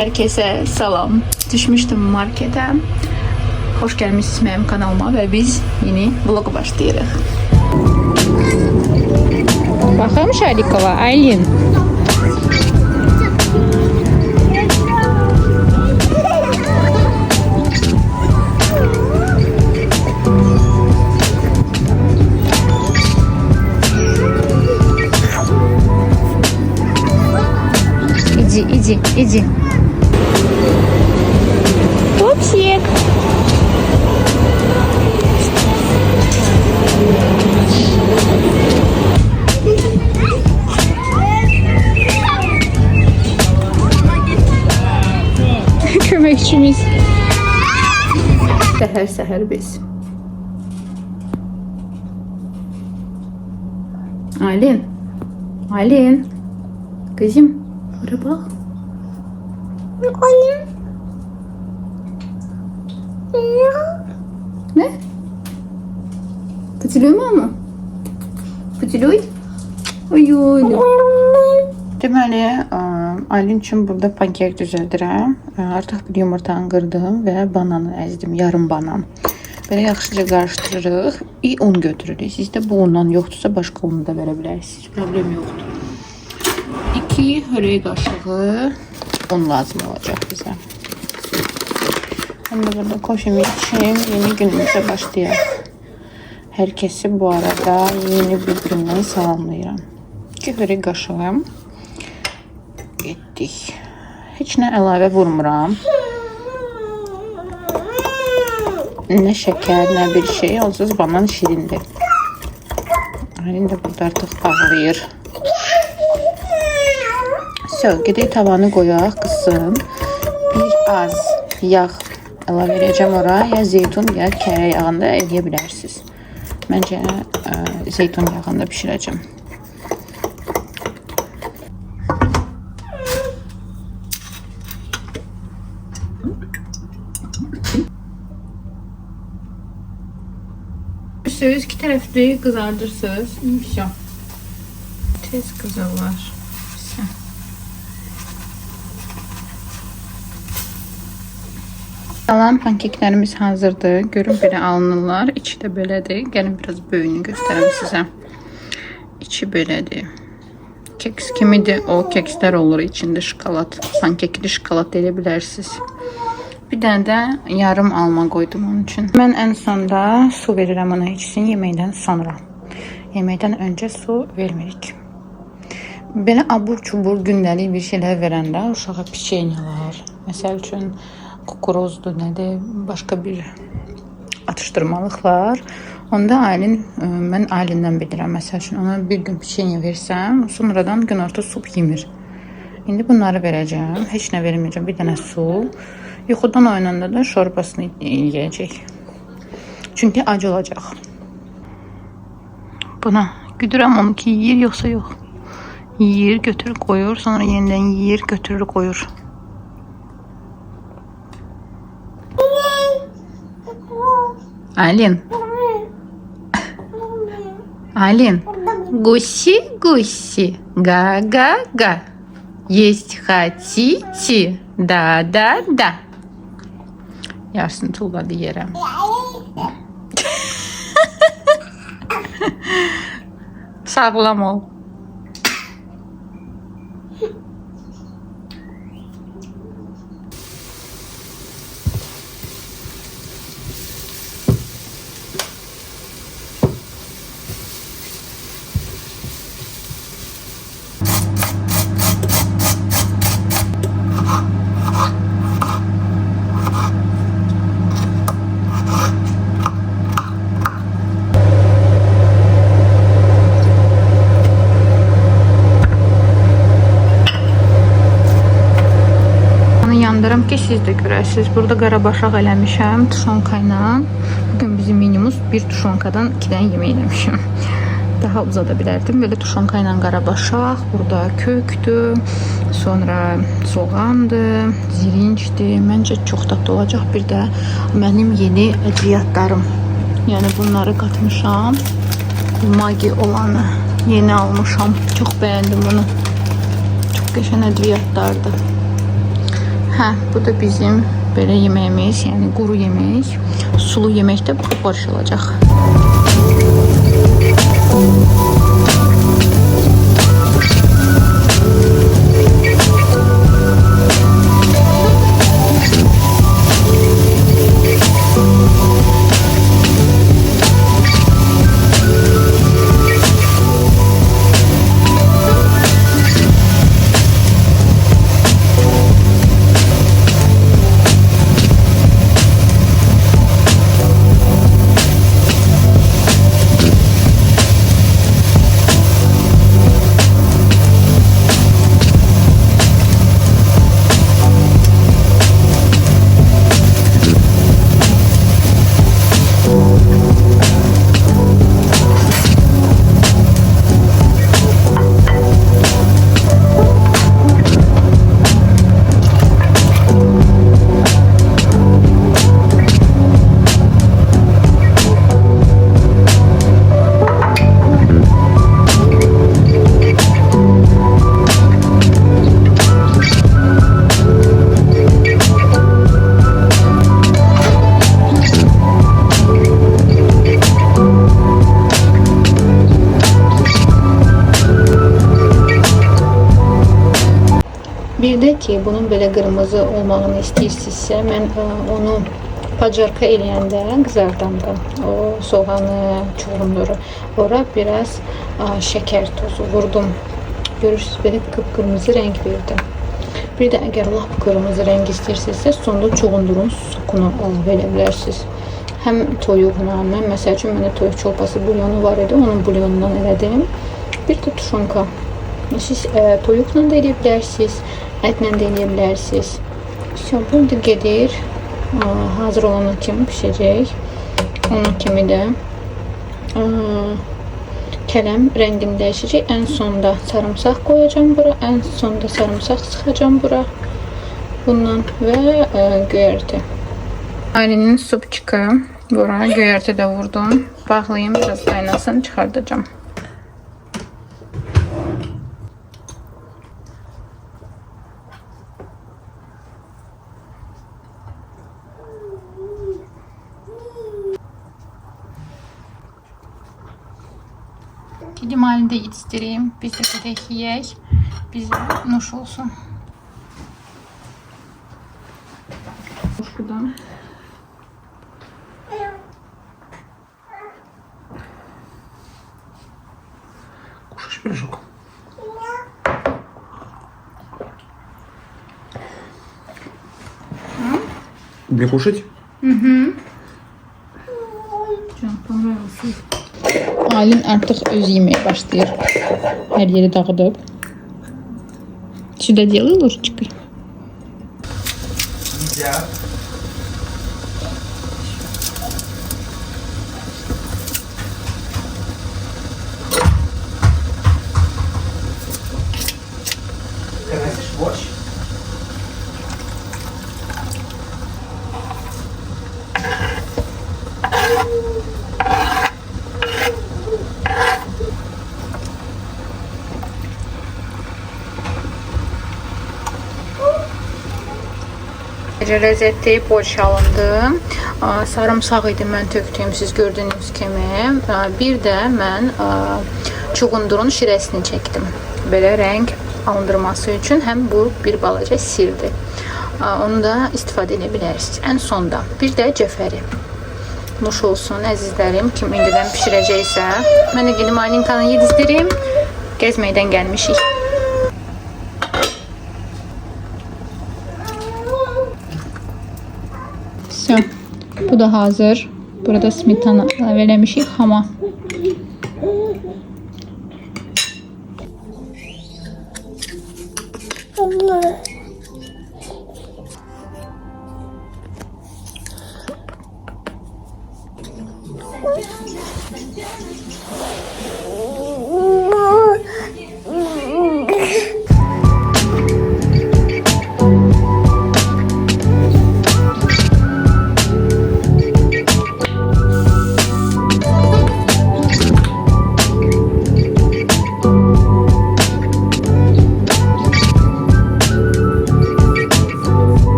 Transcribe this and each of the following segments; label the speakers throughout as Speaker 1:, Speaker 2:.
Speaker 1: Herkese salam. Düşmüştüm markete. Hoş gelmişsiniz benim kanalıma ve biz yeni vloga başlayırıq. Bakalım Şarikova, Aylin. Иди. Пупсик. Köməkçimiz. Səhər biz. Aylin. Kızım, buraya bak.
Speaker 2: Anne.
Speaker 1: Ne? Поцелуй mama. Поцелуй. Oy. Deməli, Aylin üçün burada pankek düzəldirəm. Artıq bir yumurtanı qırdım və bananı əzdim, yarım banan. Belə yaxşıca qarışdırırıq. Un götürürük. Sizdə bu undan yoxdursa başqa unu da verə bilərsiniz. Problem yoxdur. 2 hörək qaşığı un lazım olacaq bizə. Mən də burada koşemi içeyim, yeni günümüzə başlayaq. Hər kəsi bu arada yeni bir gündən salamlayıram. 2 hörək qaşığım. Getdik. Heç nə əlavə vurmuram. Nə şəkər, nə bir şey. Onsuz banan şirindir. Aylin də burada artıq ağlayır. Gedək tavanı qoyaq, qızsın. Bir az yağ əlavə edəcəm ora. Ya zeytun, ya kərə yağında eləyə bilərsiniz. Məncə zeytun yağında bişirəcəm. Üstünüz 2 tərəfli qızardırsınız. Tez qızarlar. Salam pankeklərimiz hazırdır. Görün belə alınırlar. İçi də belədir. Gəlin biraz böyüyünü göstərəm sizə. İçi belədir. Keks kimidir. O kekslər olur içində şokolad. Pankekli şokolad elə bilərsiniz. Bir dənə də yarım alma qoydum onun üçün. Mən ən sonda su verirəm ona içsin yeməkdən sonra. Yeməkdən öncə su vermirik. Belə abur-cubur gündəlik bir şeylər verəndə uşağa piçenyalar, məsəl üçün kukurozdur, nədir, başqa bir atışdırmalıqlar. Onda mən Aylindən bilirəm. Məsəl üçün ona bir gün piçenya versəm, sonradan günorta su yemir. İndi bunları verəcəm. Heç nə verməyəcəm. Bir dənə su. Yuxudan oyananda da şorbasını yeyəcək. Çünki acı olacaq. Buna güdürəm onu ki, yiyir yoxsa yox. Yiyir, götürür, qoyur. Sonra yenidən yiyir, götürür, qoyur. Aylin. Гуси, га-га-га. Есть хотите? Да. Yarısını tulladı yerə. Sağlam ol. Yandıram ki siz də görəsiniz. Burada qarabaşaq eləmişəm tuşonka ilə. Bugün bizim menümüz bir tuşonkadan 2 dənə yemək eləmişəm. Daha uzada bilərdim. Belə tuşonka ilə qarabaşaq, burada kökdür, sonra soğandır, zirincdir. Məncə çox dadlı olacaq. Bir də mənim yeni ədviyyatlarım. Yəni bunları qatmışam. Magi olanı yeni almışam. Çox bəyəndim bunu. Çox qəşəng ədviyyatlardır. Hə, bu da bizim belə yeməyimiz, yəni quru yemək. Sulu yemək də bu barış olacaq. Bir də ki, bunun belə qırmızı olmağını istəyirsinizsə, mən onu pacarka eləyəndə qızardanda o soğanı, çuğunduru, ora biraz şəkər tozu vurdum. Görürsünüz, belə qıpqırmızı rəng verdi. Bir də əgər lap qırmızı rəng istəyirsinizsə, sonda çuğundurun sokunu əlavə edə bilərsiniz. Həm toyuqla, mən məsəl üçün məndə toyuq çolpası bulyonu var idi, onun bulyonundan elədim. Bir də tuşonka. Siz toyuqla da edə bilərsiniz, ətlə də edə bilərsiniz. Burada gedir, hazır olan kimi pişəcək. Onun kimi də kələm rəngini dəyişəcək. Ən sonda sarımsaq qoyacağım bura, ən sonda sarımsaq sıxacağım bura. Bundan və göyərti. Ailenin supçika, bura göyərti də vurdum. Bağlayayım, biraz qaynasın, çıxardacağım. Dedim halinde yetiştireyim. Biz de gedək yiyək. Bizə nuş olsun. Şuradan.
Speaker 2: Кушаешь пирожок? Тебе кушать?
Speaker 1: Can, понравился. Aylin artıq öz yeməyə başlayır. Hər yeri dağıdıb. Сюда делай ложечкой.
Speaker 2: Нельзя. Ты носишь борщ?
Speaker 1: Lezzetli borş alındı. Sarımsaq idi mən tökdüyüm, siz gördüyünüz kimi. Bir də mən çuğundurun şirəsini çəkdim. Belə rəng alındırması üçün həm bu bir balaca sirdir. Onu da istifadə edə bilərsiniz. Ən sonda bir də cəfəri. Nuş olsun əzizlərim. Kim indidən pişirəcəksə, mən də gedim Aylinkanı yedizdirim. Gəzməkdən gəlmişik. Bu da hazır. Burada smetana əlavə eləmişik, xama.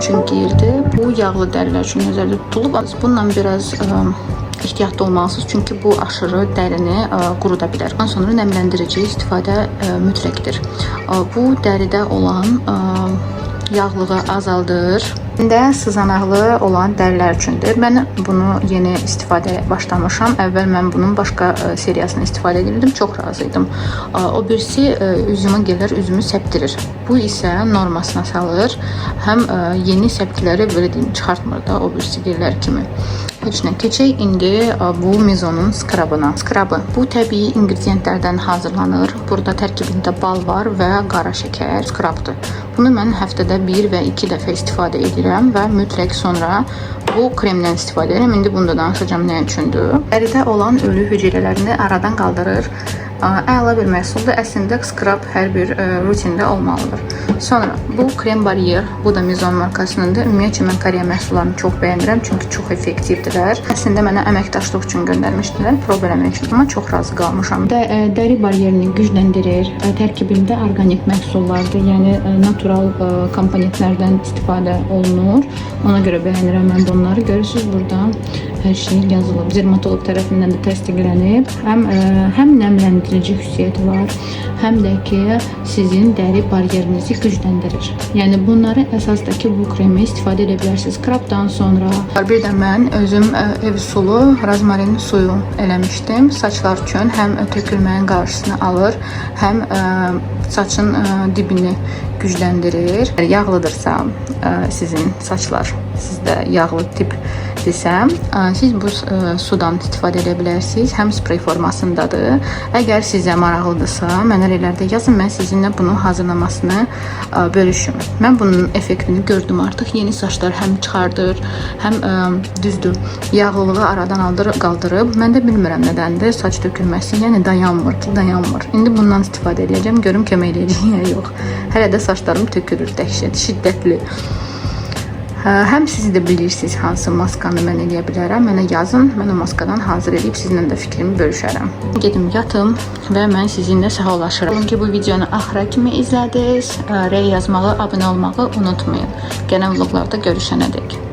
Speaker 1: tutmaq üçün geyildi. Bu yağlı dərilər üçün nəzərdə tutulub. Bununla biraz ehtiyatlı olmalısınız, çünki bu aşırı dərini quruda bilər. Ondan sonra nəmləndirici istifadə mütləqdir. Bu dəridə olan yağlığı azaldır. İndi sızanaqlı olan dərilər üçündür. Mən bunu yeni istifadəyə başlamışam. Əvvəl mən bunun başqa seriyasını istifadə edirdim. Çox razıydım. O birisi üzümə gəlir, üzümü səptirir. Bu isə normasına salır. Həm yeni səpkiləri belə deyim çıxartmır da o birisi gəllər kimi. Heç nə, keçək indi bu Mizonun skrabına. Skrabı bu təbii ingrediyentlərdən hazırlanır. Burada tərkibində bal var və qara şəkər. Skrabdır. Bunu mən həftədə 1 və 2 dəfə istifadə edirəm və mütləq sonra bu kremdən istifadə edirəm. İndi bunda danışacağım nə üçündür. Dəridə olan ölü hüceyrələrini aradan qaldırır. Əla bir məhsuldur. Əslində skrab hər bir rutində olmalıdır. Sonra bu krem baryer, bu da Mizon markasınındır. Ümumiyyətlə mən Koreya məhsullarını çox bəyənirəm, çünki çox effektivdirlər. Əslində mənə əməkdaşlıq üçün göndərmişdilər, prob eləmək üçün, amma çox razı qalmışam. Dəri baryerini gücləndirir. Tərkibində orqanik məhsullardır, yəni natural komponentlərdən istifadə olunur. Ona görə bəyənirəm mən bunları. Görürsünüz burada hər şey yazılıb. Dermatoloq tərəfindən də təsdiqlənib. Həm nəmləndirici xüsusiyyəti var, həm də ki sizin dəri baryerinizi gücləndirir. Yəni bunları əsasdakı bu kremi istifadə edə bilərsiniz. Skrabdan sonra bir də mən özüm ev sulu rozmarin suyu eləmişdim. Saçlar üçün həm tökülməyin qarşısını alır, həm saçın dibini gücləndirir. Yağlıdırsa sizin saçlar, sizdə yağlı tip desəm, siz bu sudan istifadə edə bilərsiniz. Həm sprey formasındadır. Əgər sizə maraqlıdırsa, mənə rəylərdə yazın, mən sizinlə bunu hazırlamasını bölüşüm. Mən bunun effektini gördüm artıq. Yeni saçlar həm çıxardır, həm düzdür, yağlılığı aradan qaldırıb. Mən də bilmirəm nədəndir, saç tökülməsi, yəni dayanmır. İndi bundan istifadə edəcəm, görüm kömək edəcək ya yox. Hələ də saçlarım tökülür, dəhşət, şiddətli. Həm siz də bilirsiniz hansı maskanı mən eləyə bilərəm. Mənə yazın, mən o maskadan hazır edib sizinlə də fikrimi bölüşərəm. Gedim yatım və mən sizinlə sağollaşıram. Bugünkü bu videonu axıra kimi izlədiniz. Rəy yazmağı, abunə olmağı unutmayın. Gələn vloglarda görüşənədək.